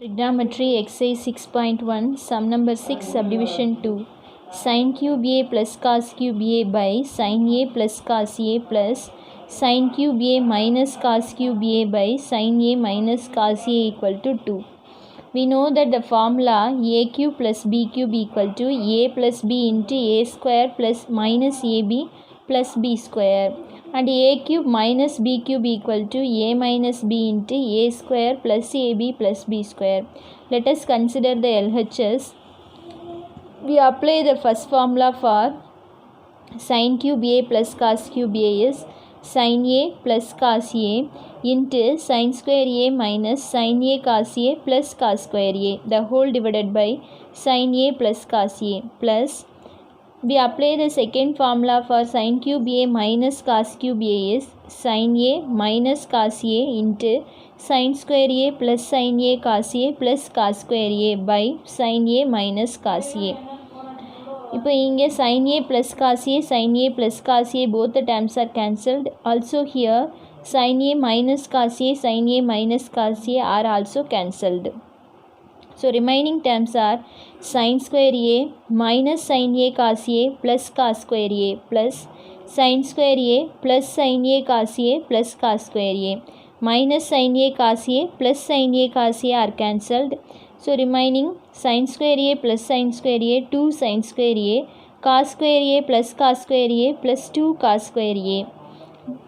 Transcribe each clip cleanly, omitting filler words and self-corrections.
Trigonometry exercise 6.1 sum number 6 subdivision 2 sin cube a plus cos cube a by sin a plus cos a plus sin cube a minus cos cube a by sin a minus cos a equal to 2. We know that the formula a cube plus b cube equal to a plus b into a square plus minus ab plus b square, and a cube minus b cube equal to a minus b into a square plus ab plus b square. Let us consider the LHS. We apply the first formula for sin cube a plus cos cube a is sin a plus cos a into sin square a minus sin a cos a plus cos square a, the whole divided by sin a plus cos a, plus we apply the second formula for sin cube a minus cos cube a is sin a minus cos a into sin square a plus sin a cos a plus cos square a by sin a minus cos a. இப்போ இங்கே sin a plus cos a, sin a plus cos a, both the terms are cancelled. Also here sin a minus cos a, sin a minus cos a are also cancelled. So remaining terms are sin square a minus sin a cos a plus cos square a plus sin square a plus sin a cos a plus cos square a minus sin a cos a plus sin a cos a are cancelled. So remaining sin square a plus sin square a 2 sin square a cos square a plus cos square a plus 2 cos square a.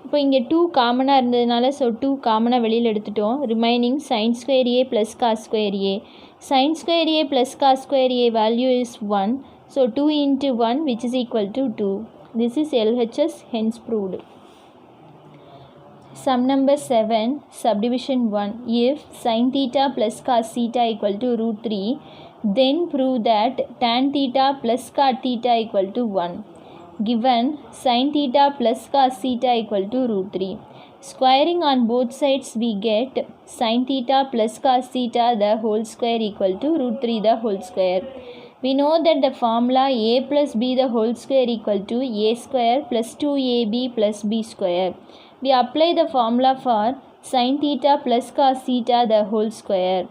இப்போ இங்கே 2 காமனாக இருந்ததுனால so 2 காமனாக வெளியில் எடுத்துட்டோம். Remaining sin square a plus cos square a. Sin square a plus cos square a value is 1. So 2 into 1 which is equal to 2. This is LHS, hence proved. Sum number 7 subdivision 1. If sin theta plus cos theta equal to root 3, then prove that tan theta plus cot theta equal to 1. Given sin theta plus cos theta equal to root 3. Squaring on both sides we get sin theta plus cos theta the whole square equal to root 3 the whole square. We know that the formula a plus b the whole square equal to a square plus 2ab plus b square. We apply the formula for sin theta plus cos theta the whole square.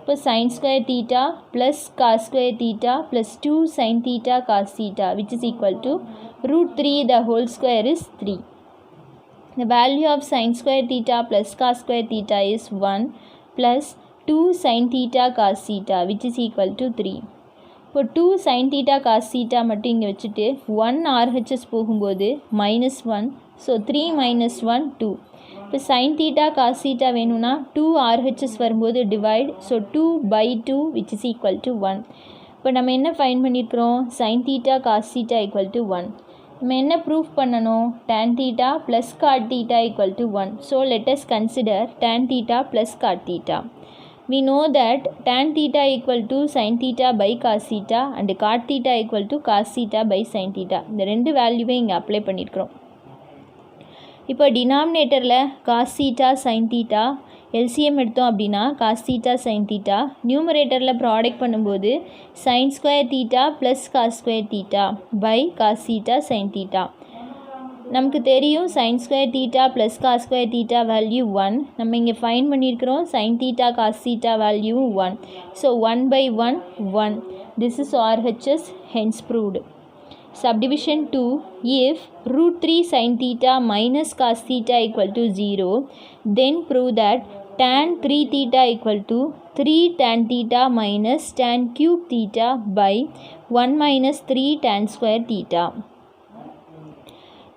So sin square theta plus cos square theta plus 2 sin theta cos theta which is equal to root 3 the whole square is 3. The value of sin square theta plus cos square theta is 1 plus 2 sin theta cos theta which is equal to 3. இப்போ 2 sin theta cos theta மட்டும் இங்கே வச்சுட்டு 1 RHS போகும்போது -1, so 3 - 1 2. இப்போ sin theta cos theta வேணும்னா 2 RHS வரும்போது divide, so 2/2 which is equal to 1. இப்போ நம்ம என்ன ஃபைண்ட் பண்ணியிருக்கிறோம், sin theta cos theta equal to 1. நம்ம என்ன ப்ரூஃப் பண்ணணும், tan theta plus cot theta equal to 1. So let us consider tan theta plus cot theta. We know that tan theta equal to sin theta by cos theta and cot theta equal to cos theta by sin theta. இந்த ரெண்டு வேல்யூவே இங்கே apply பண்ணியிருக்கிறோம். இப்போ டினாமினேட்டரில் cos theta sin theta LCM எடுத்தோம் அப்படின்னா cos theta sin theta, நியூமரேட்டரில் product பண்ணும்போது sin square theta plus cos square theta by cos theta sin theta. நமக்கு தெரியும் sin square theta plus cos square theta value 1. நம்ம இங்கே ஃபைண்ட் பண்ணியிருக்கிறோம் sin theta cos theta value 1. So 1/1 1. This is RHS, hence proved. Subdivision 2. If root 3 sin theta minus cos theta equal to 0, then prove that tan 3 theta equal to 3 tan theta minus tan cube theta by 1 minus 3 tan square theta.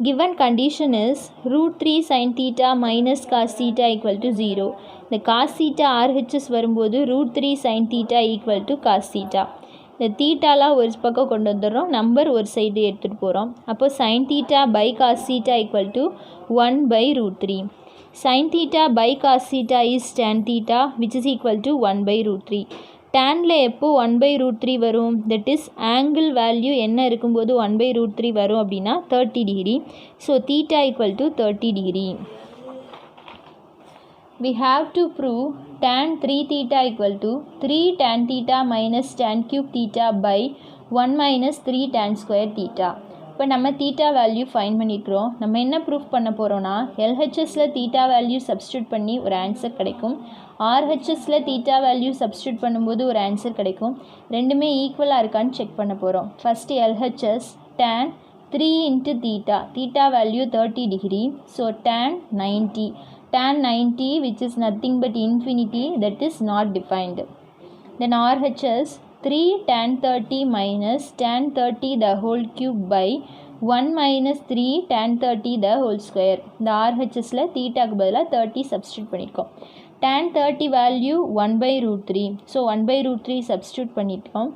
Given condition is root 3 sin theta minus cos theta equal to 0. The cos theta RHS வரும்போது root 3 sin theta equal to cos theta. இந்த தீட்டாலாம் ஒரு பக்கம் கொண்டு வந்துடுறோம், number ஒரு side எடுத்துகிட்டு போகிறோம். அப்போ sin theta by cos theta equal to 1/root 3. sin theta by cos theta is tan theta which is equal to 1/root 3. Daniil எப்போ 1/root 3 வரும், தட் இஸ் ஆங்கிள் வேல்யூ என்ன இருக்கும்போது 1/root 3 வரும் அப்படின்னா 30 degree. So theta equal to 30 degree. We have to prove tan 3 theta equal to 3 tan theta minus tan cube theta by 1 minus 3 tan square theta. இப்போ நம்ம theta value fine பண்ணிக்கிறோம். நம்ம என்ன proof பண்ண போகிறோன்னா எல்ஹெச்எஸில் தீட்டா வேல்யூ சப்ஸ்டியூட் பண்ணி ஒரு answer கிடைக்கும். ஆர்ஹெச்எஸில் தீட்டா வேல்யூ சப்ஸ்டியூட் பண்ணும்போது ஒரு ஆன்சர் கிடைக்கும். ரெண்டுமே ஈக்குவலாக இருக்கான்னு செக் பண்ண போகிறோம். First LHS tan 3 into theta value 30 degree, so tan 90 which is nothing but infinity, that is not defined. Then RHS 3 tan 30 minus tan 30 the whole cube by 1 minus 3 tan 30 the whole square. இந்த RHSல தீட்டாக்கு பதிலாக 30 substitute பண்ணியிருக்கோம். tan 30 value 1 by root 3, so 1 by root 3 substitute பண்ணியிருக்கோம்.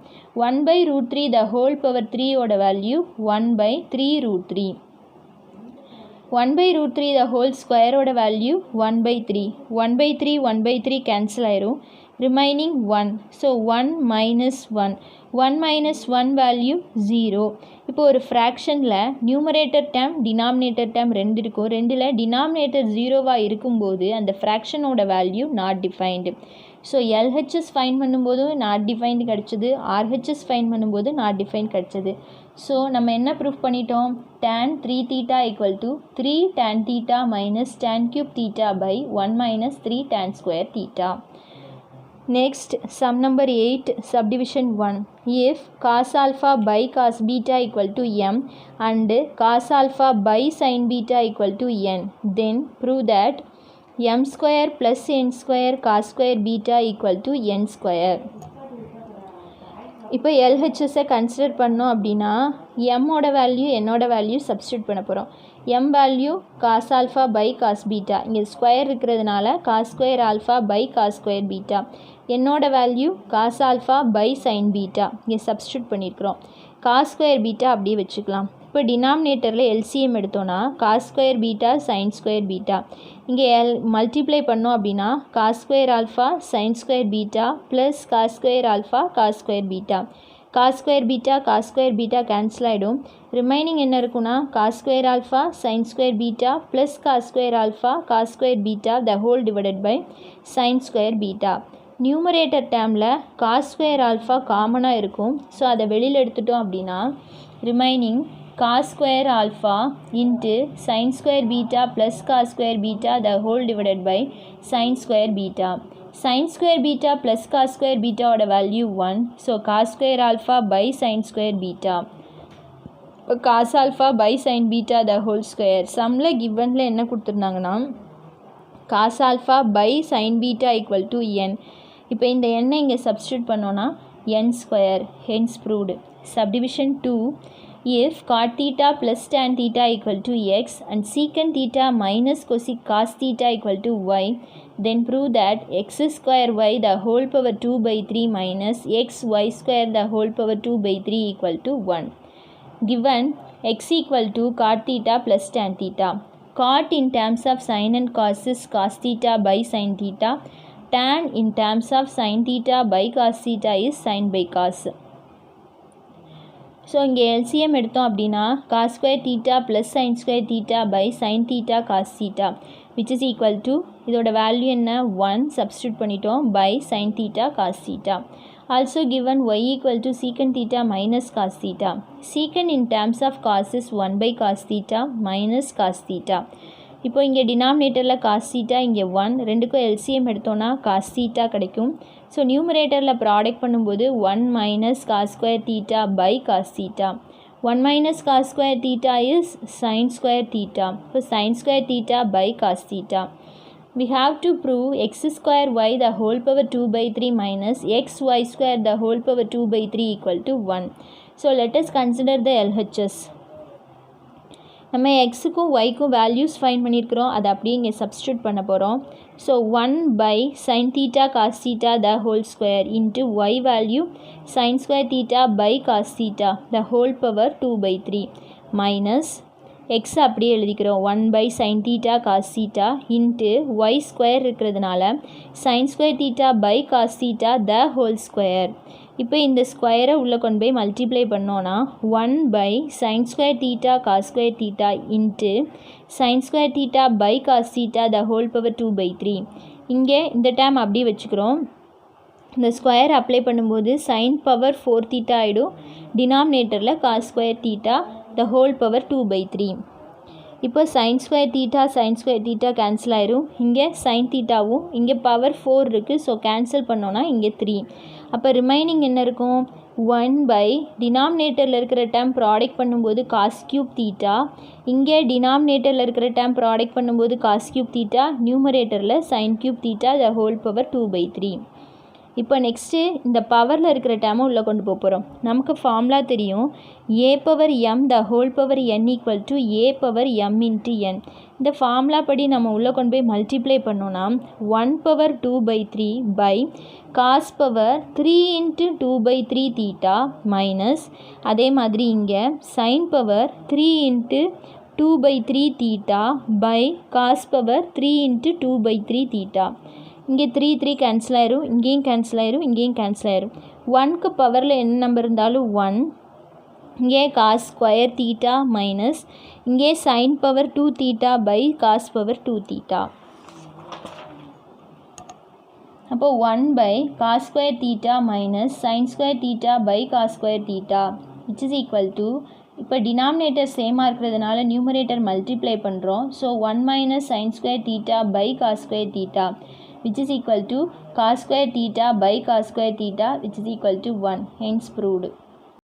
1 by root 3 the whole power 3 ஓட value 1 by 3 root 3. 1 by root 3 the whole square ஓட value 1 by 3. 1 by 3 cancel ஆயிரும். Remaining 1, so 1 minus 1 value 0. இப்போ ஒரு ஃப்ராக்ஷனில் நியூமரேட்டர் டேம் denominator டேம் ரெண்டு இருக்கும். ரெண்டில் டினாமினேட்டர் 0வாக இருக்கும்போது அந்த ஃப்ராக்ஷனோட value not defined. So LHS find பண்ணும்போதும் நாட் டிஃபைன்டு கிடச்சிது, ஆர்ஹெச்எஸ் ஃபைன் பண்ணும்போது நாட் டிஃபைன் கிடச்சிது. ஸோ நம்ம என்ன ப்ரூஃப் பண்ணிட்டோம்? tan 3 theta equal to 3 tan theta minus tan cube theta by 1 minus 3 tan square theta. Next, sum number 8, subdivision 1. If cos alpha by cos beta equal to m and cos alpha by sin beta equal to n, then prove that m square plus n square cos square beta equal to n square. இப்போ எல்ஹெச்எஸை consider பண்ணோம் அப்படின்னா எம்மோட value என்னோட value substitute பண்ண போகிறோம். M value cos alpha by cos beta, இங்கே square இருக்கிறதுனால cos square alpha by cos square beta. என்னோட value cos alpha by sin beta, இங்கே சப்ஸ்டியூட் பண்ணியிருக்கிறோம். காஸ் ஸ்கொயர் பீட்டா அப்படியே வச்சுக்கலாம். இப்போ டினாமினேட்டரில் எல்சிஎம் எடுத்தோன்னா cos square beta sin square beta, இங்கே மல்டிப்ளை பண்ணோம் அப்படின்னா cos square alpha sign square beta plus cos square alpha cos square beta. Cos square beta cancel ஆகிடும். ரிமைனிங் என்ன இருக்குன்னா cos square alpha sign square beta plus cos square alpha cos square beta the whole divided by sine square beta. Numerator டேர்மில் cos square alpha காமனாக இருக்கும். So அதை வெளியில் எடுத்துட்டோம் அப்படின்னா remaining cos square alpha into sin square beta plus cos square beta the whole divided by sin square beta. Sin square beta plus cos square beta ஓட value 1, so cos square alpha by sin square beta. இப்போ cos alpha by sin beta the whole square. சம்மில் கிவனில் என்ன கொடுத்துருந்தாங்கன்னா cos alpha by sin beta equal to n. இப்போ இந்த எண்ணை இங்கே substitute பண்ணோன்னா n square, hence proved. Subdivision 2. If cot theta plus tan theta equal to x and secant theta minus cosec cos theta equal to y, then prove that x square y the whole power 2 by 3 minus xy square the whole power 2 by 3 equal to 1. Given x equal to cot theta plus tan theta. Cot in terms of sin and cos is cos theta by sin theta. Tan in terms of sin theta by cos theta is sin by cos. So இங்கே LCM எடுத்தோம் அப்படின்னா cos square theta plus sin square theta by sin theta cos theta which is equal to இதோட value என்ன 1 substitute பண்ணிட்டோம் by sin theta cos theta. Also given y equal to secant theta minus cos theta. Secant in terms of cos is 1 by cos theta minus cos theta. இப்போ இங்கே டினாமினேட்டரில் cos theta இங்கே 1, ரெண்டுக்கும் LCM எடுத்தோன்னா cos theta கிடைக்கும். So நியூமரேட்டரில் product பண்ணும்போது 1 minus cos square theta by cos theta. 1 minus cos square theta is sin square theta. So sin square theta by cos theta. We have to prove x square y the whole power 2 by 3 minus xy square the whole power 2 by 3 equal to 1. So let us consider the LHS. நம்ம எக்ஸுக்கும் ஒய்க்கும் values fine பண்ணியிருக்கிறோம், அதை அப்படியே இங்கே substitute பண்ண போகிறோம். So 1 by sin theta cos theta the whole square into y value sin square theta by cos theta the whole power 2 by 3 minus X அப்படியே எழுதிக்கிறோம் 1 by sin theta cos theta into y square இருக்கிறதுனால sin square theta by cos theta the whole square. இப்போ இந்த ஸ்கொயரை உள்ளே கொண்டு போய் multiply பண்ணோன்னா 1 by sin square theta cos square theta into sin square theta by cos theta the whole power 2 by 3. இங்கே இந்த டேம் அப்படியே வச்சுக்கிறோம். இந்த ஸ்கொயர் அப்ளை பண்ணும்போது sin power 4 theta ஆகிடும். டினாமினேட்டரில் cos square theta the whole power 2/3. இப்போ sin square theta கேன்சல் ஆயிரும். இங்கே sin தீட்டாவும் இங்கே பவர் 4 இருக்குது. ஸோ கேன்சல் பண்ணோன்னா இங்கே 3. அப்போ ரிமைனிங் என்ன இருக்கும்? 1 டினாமினேட்டரில் இருக்கிற டேர்ம் ப்ராடக்ட் பண்ணும்போது cos cube தீட்டா, இங்கே டினாமினேட்டரில் இருக்கிற டேர்ம் ப்ராடக்ட் பண்ணும்போது cos cube தீட்டா, நியூமரேட்டரில் sin cube theta the whole power 2/3. இப்போ நெக்ஸ்ட்டு இந்த பவரில் இருக்கிற டேர்மை உள்ளே கொண்டு போகிறோம். நமக்கு ஃபார்முலா தெரியும், a power m the whole power n equal to a power m into n. இந்த ஃபார்முலா படி நம்ம உள்ளே கொண்டு போய் மல்டிப்ளை பண்ணோன்னா 1 power 2/3 by cos power 3 into 2/3 theta minus அதே மாதிரி இங்கே sin power 3 into 2/3 theta by cos power 3 into 2/3 theta. இங்கே 3 கேன்சல் ஆயிரும், இங்கேயும் கேன்சல் ஆயிரும், இங்கேயும் கேன்சல் ஆயிரும். 1க்கு பவரில் என்ன நம்பர் இருந்தாலும் 1, இங்கே cos ஸ்கொயர் தீட்டா மைனஸ் இங்கே sin power 2 theta by cos power 2 theta. அப்போது 1 cos square theta minus sin square theta by cos square theta which is equal to, இப்போ டினாமினேட்டர் சேமாக இருக்கிறதுனால நியூமரேட்டர் மல்டிப்ளை பண்ணுறோம். So 1 minus sin square theta by cos square theta which is equal to cos square theta by cos square theta which is equal to 1. Hence proved.